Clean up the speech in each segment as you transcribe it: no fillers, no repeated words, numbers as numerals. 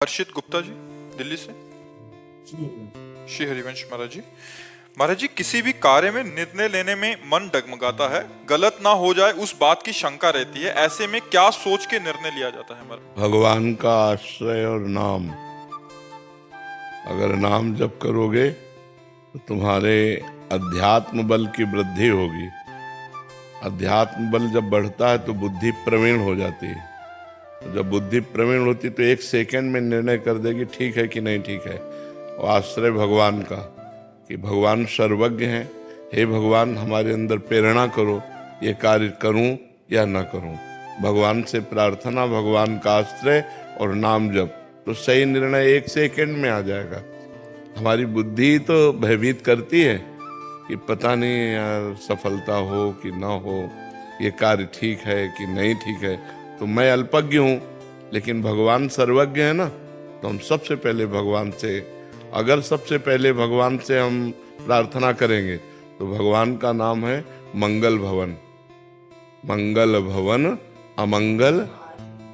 हर्षित गुप्ता जी, दिल्ली से। श्री हरिवंश महाराज जी, किसी भी कार्य में निर्णय लेने में मन डगमगाता है, गलत ना हो जाए उस बात की शंका रहती है। ऐसे में क्या सोच के निर्णय लिया जाता है हमारा? भगवान का आश्रय और नाम। अगर नाम जप करोगे तो तुम्हारे अध्यात्म बल की वृद्धि होगी। अध्यात्म बल जब बढ़ता है तो बुद्धि प्रवीण हो जाती है। जब बुद्धि प्रवीण होती तो एक सेकंड में निर्णय कर देगी ठीक है कि नहीं ठीक है। और आश्रय भगवान का कि भगवान सर्वज्ञ हैं। हे भगवान, हमारे अंदर प्रेरणा करो, ये कार्य करूं या ना करूं। भगवान से प्रार्थना, भगवान का आश्रय और नाम जप, तो सही निर्णय एक सेकंड में आ जाएगा। हमारी बुद्धि तो भयभीत करती है कि पता नहीं यार सफलता हो कि ना हो, ये कार्य ठीक है कि नहीं ठीक है। तो मैं अल्पज्ञ हूँ, लेकिन भगवान सर्वज्ञ है ना, तो हम सबसे पहले भगवान से, अगर सबसे पहले भगवान से हम प्रार्थना करेंगे तो भगवान का नाम है मंगल भवन। मंगल भवन अमंगल,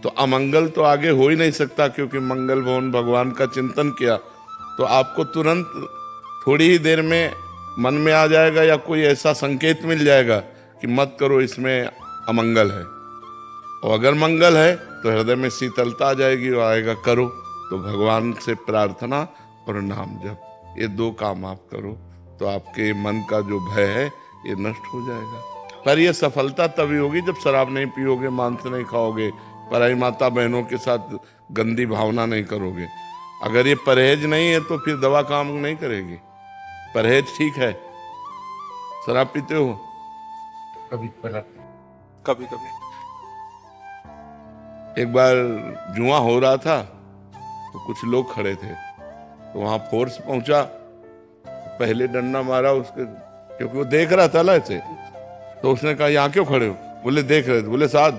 तो अमंगल तो आगे हो ही नहीं सकता, क्योंकि मंगल भवन भगवान का चिंतन किया तो आपको तुरंत थोड़ी ही देर में मन में आ जाएगा या कोई ऐसा संकेत मिल जाएगा कि मत करो, इसमें अमंगल है। और अगर मंगल है तो हृदय में शीतलता आ जाएगी और आएगा करो। तो भगवान से प्रार्थना और नाम जप, ये दो काम आप करो तो आपके मन का जो भय है ये नष्ट हो जाएगा। पर ये सफलता तभी होगी जब शराब नहीं पियोगे, मांस नहीं खाओगे, पराई माता बहनों के साथ गंदी भावना नहीं करोगे। अगर ये परहेज नहीं है तो फिर दवा काम नहीं करेगी। परहेज ठीक है। शराब पीते हो? कभी कभी। एक बार जुआ हो रहा था तो कुछ लोग खड़े थे, तो वहां फोर्स पहुंचा, पहले डंडा मारा उसके, क्योंकि वो देख रहा था ना ऐसे। तो उसने कहा यहाँ क्यों खड़े हो? बोले देख रहे थे। बोले साहब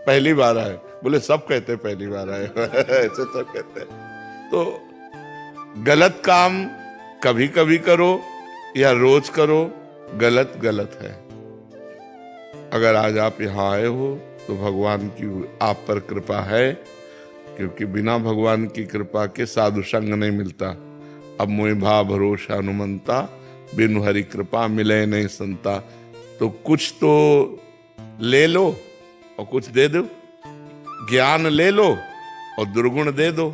पहली बार आए। बोले सब कहते पहली बार आए ऐसे सब कहते हैं। तो गलत काम कभी कभी करो या रोज करो, गलत गलत है। अगर आज आप यहाँ आए हो तो भगवान की आप पर कृपा है, क्योंकि बिना भगवान की कृपा के साधु संग नहीं मिलता। अब मोहि भा भरोसा हनुमंता, बिनु हरि कृपा मिले नहीं संता। तो कुछ तो ले लो और कुछ दे दो। ज्ञान ले लो और दुर्गुण दे दो।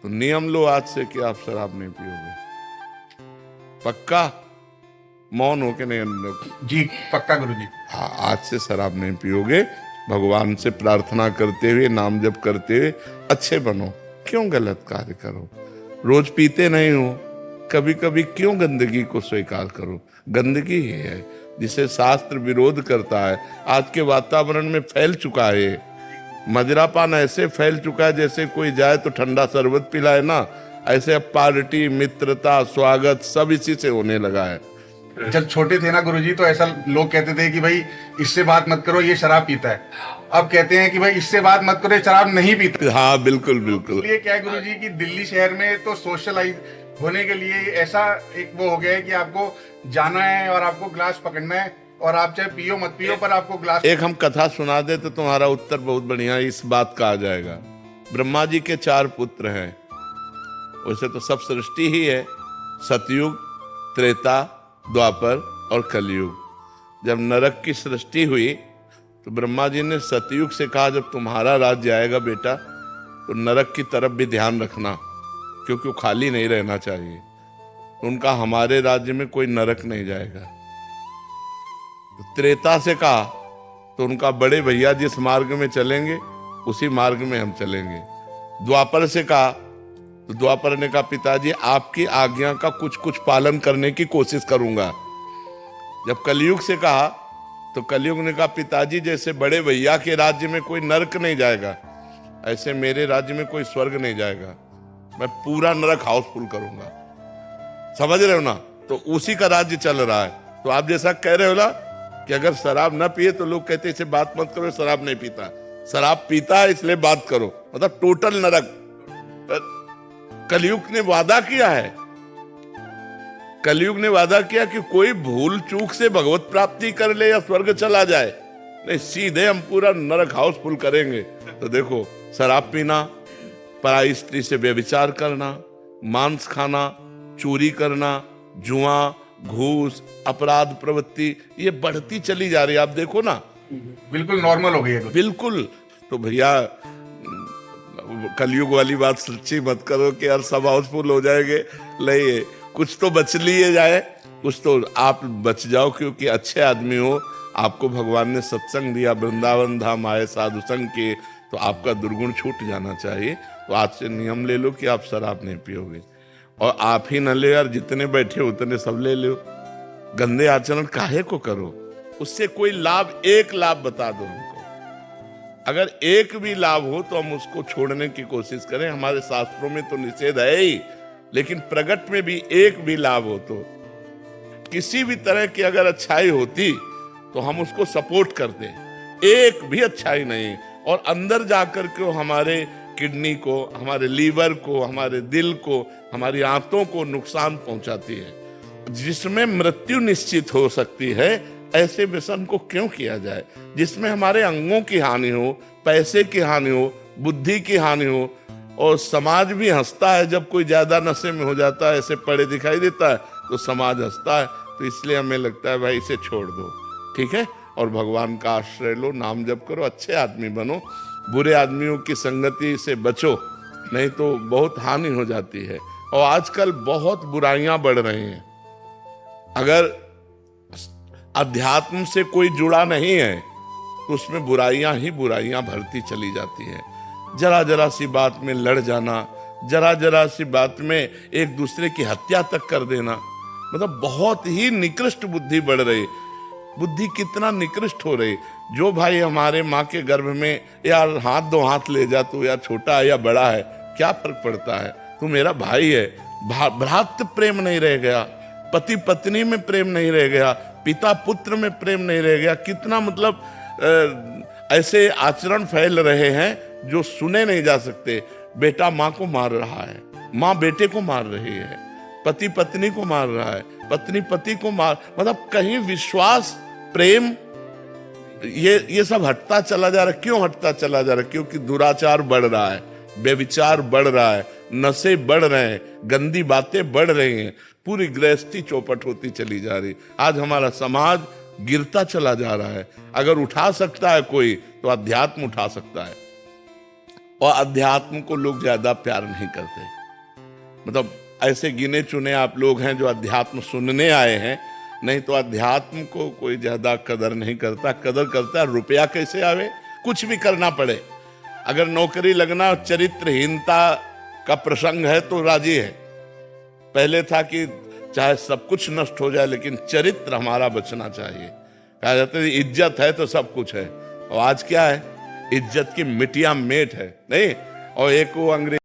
तो नियम लो आज से कि आप शराब नहीं पियोगे। पक्का? मौन हो के नहीं? जी पक्का गुरुजी। हाँ, आज से शराब नहीं पियोगे। भगवान से प्रार्थना करते हुए, नाम जप करते हुए अच्छे बनो। क्यों गलत कार्य करो? रोज पीते नहीं हो, कभी कभी क्यों गंदगी को स्वीकार करो? गंदगी ही है जिसे शास्त्र विरोध करता है। आज के वातावरण में फैल चुका है। मदिरापान ऐसे फैल चुका है जैसे कोई जाए तो ठंडा शरबत पिलाए ना, ऐसे अब पार्टी, मित्रता, स्वागत सब इसी से होने लगा है। जब छोटे थे ना गुरुजी तो ऐसा लोग कहते थे कि भाई इससे बात मत करो, ये शराब पीता है। अब कहते हैं कि भाई इससे बात मत करो, ये शराब नहीं पीता। हाँ बिल्कुल बिल्कुल। ये क्या है गुरुजी कि दिल्ली शहर में तो सोशलाइज होने के लिए ऐसा एक वो हो गया है कि आपको जाना है और आपको ग्लास पकड़ना है, और आप चाहे पियो मत पियो पर आपको ग्लास। एक हम कथा सुना दे तो तुम्हारा उत्तर बहुत बढ़िया इस बात का आ जाएगा। ब्रह्मा जी के 4 पुत्र हैं। वैसे तो सब सृष्टि ही है, सतयुग, त्रेता, द्वापर और कलयुग। जब नरक की सृष्टि हुई तो ब्रह्मा जी ने सतयुग से कहा जब तुम्हारा राज्य आएगा बेटा तो नरक की तरफ भी ध्यान रखना, क्योंकि वो खाली नहीं रहना चाहिए। उनका हमारे राज्य में कोई नरक नहीं जाएगा। तो त्रेता से कहा तो उनका बड़े भैया जिस मार्ग में चलेंगे उसी मार्ग में हम चलेंगे। द्वापर से कहा तो द्वापर ने कहा पिताजी आपकी आज्ञा का कुछ कुछ पालन करने की कोशिश करूंगा। जब कलयुग से कहा तो कलयुग ने कहा पिताजी जैसे बड़े भैया के राज्य में कोई नरक नहीं जाएगा, ऐसे मेरे राज्य में कोई स्वर्ग नहीं जाएगा। मैं पूरा नरक हाउसफुल करूंगा। समझ रहे हो ना? तो उसी का राज्य चल रहा है। तो आप जैसा कह रहे हो ना कि अगर शराब ना पिए तो लोग कहते इसे बात मत करो, शराब नहीं पीता। शराब पीता है इसलिए बात करो, मतलब टोटल नरक। कलयुग ने वादा किया है, कलयुग ने वादा किया कि कोई भूल चूक से भगवत प्राप्ति कर ले या स्वर्ग चला जाए, नहीं सीधे हम पूरा नरक हाउसफुल करेंगे। तो देखो शराब पीना, पराई स्त्री से व्यभिचार करना, मांस खाना, चोरी करना, जुआ, घूस, अपराध प्रवृत्ति ये बढ़ती चली जा रही है। आप देखो ना, बिल्कुल नॉर्मल हो गई है। बिल्कुल। तो भैया कलयुग वाली बात सच्ची मत करो कि यार सब हाउसफुल हो जाएंगे, नहीं, कुछ तो बच लिए जाए, कुछ तो आप बच जाओ, क्योंकि अच्छे आदमी हो, आपको भगवान ने सत्संग दिया, वृंदावन धाम आए साधु संग के, तो आपका दुर्गुण छूट जाना चाहिए। तो आज से नियम ले लो कि आप शराब नहीं पियोगे, और आप ही न ले यार, जितने बैठे उतने सब ले लो। गंदे आचरण काहे को करो, उससे कोई लाभ, एक लाभ बता दो हमको, अगर एक भी लाभ हो तो हम उसको छोड़ने की कोशिश करें। हमारे शास्त्रों में तो निषेध है ही, लेकिन प्रगट में भी एक भी लाभ हो तो, किसी भी तरह की अगर अच्छाई होती तो हम उसको सपोर्ट करते, एक भी अच्छाई नहीं, और अंदर जाकर के हमारे किडनी को, हमारे लीवर को, हमारे दिल को, हमारी आंतों को नुकसान पहुंचाती है, जिसमें मृत्यु निश्चित हो सकती है। ऐसे व्यसन को क्यों किया जाए जिसमें हमारे अंगों की हानि हो, पैसे की हानि हो, बुद्धि की हानि हो, और समाज भी हंसता है जब कोई ज्यादा नशे में हो जाता है, ऐसे पड़े दिखाई देता है तो समाज हंसता है। तो इसलिए हमें लगता है भाई इसे छोड़ दो, ठीक है, और भगवान का आश्रय लो, नाम जप करो, अच्छे आदमी बनो, बुरे आदमियों की संगति से बचो, नहीं तो बहुत हानि हो जाती है। और आजकल बहुत बुराइयां बढ़ रही हैं। अगर अध्यात्म से कोई जुड़ा नहीं है तो उसमें बुराइयां ही बुराइयां भरती चली जाती हैं। जरा जरा सी बात में लड़ जाना, जरा जरा सी बात में एक दूसरे की हत्या तक कर देना, मतलब बहुत ही निकृष्ट बुद्धि बढ़ रही। बुद्धि कितना निकृष्ट हो रही। जो भाई हमारे माँ के गर्भ में यार हाथ दो हाथ ले जा, तू या छोटा है या बड़ा है, क्या फर्क पड़ता है, तू मेरा भाई है। भ्रातृ प्रेम नहीं रह गया, पति पत्नी में प्रेम नहीं रह गया, पिता पुत्र में प्रेम नहीं रह गया। कितना मतलब ऐसे आचरण फैल रहे हैं जो सुने नहीं जा सकते। बेटा माँ को मार रहा है, माँ बेटे को मार रही है, पति पत्नी को मार रहा है, पत्नी पति को मार, मतलब कहीं विश्वास, प्रेम, ये सब हटता चला जा रहा है। क्यों हटता चला जा रहा है? क्योंकि दुराचार बढ़ रहा है, व्यभिचार बढ़ रहा है, नशे बढ़ रहे हैं, गंदी बातें बढ़ रही हैं, पूरी गृहस्थी चौपट होती चली जा रही। आज हमारा समाज गिरता चला जा रहा है। अगर उठा सकता है कोई तो अध्यात्म उठा सकता है, और अध्यात्म को लोग ज्यादा प्यार नहीं करते। मतलब ऐसे गिने चुने आप लोग हैं जो अध्यात्म सुनने आए हैं, नहीं तो अध्यात्म को कोई ज्यादा कदर नहीं करता। कदर करता है रुपया कैसे आवे, कुछ भी करना पड़े। अगर नौकरी लगना चरित्रहीनता का प्रसंग है तो राजी है। पहले था कि चाहे सब कुछ नष्ट हो जाए लेकिन चरित्र हमारा बचना चाहिए। कहा जाता है इज्जत है तो सब कुछ है, और आज क्या है, इज्जत की मिटिया मेट है, नहीं। और एक वो अंग्रेज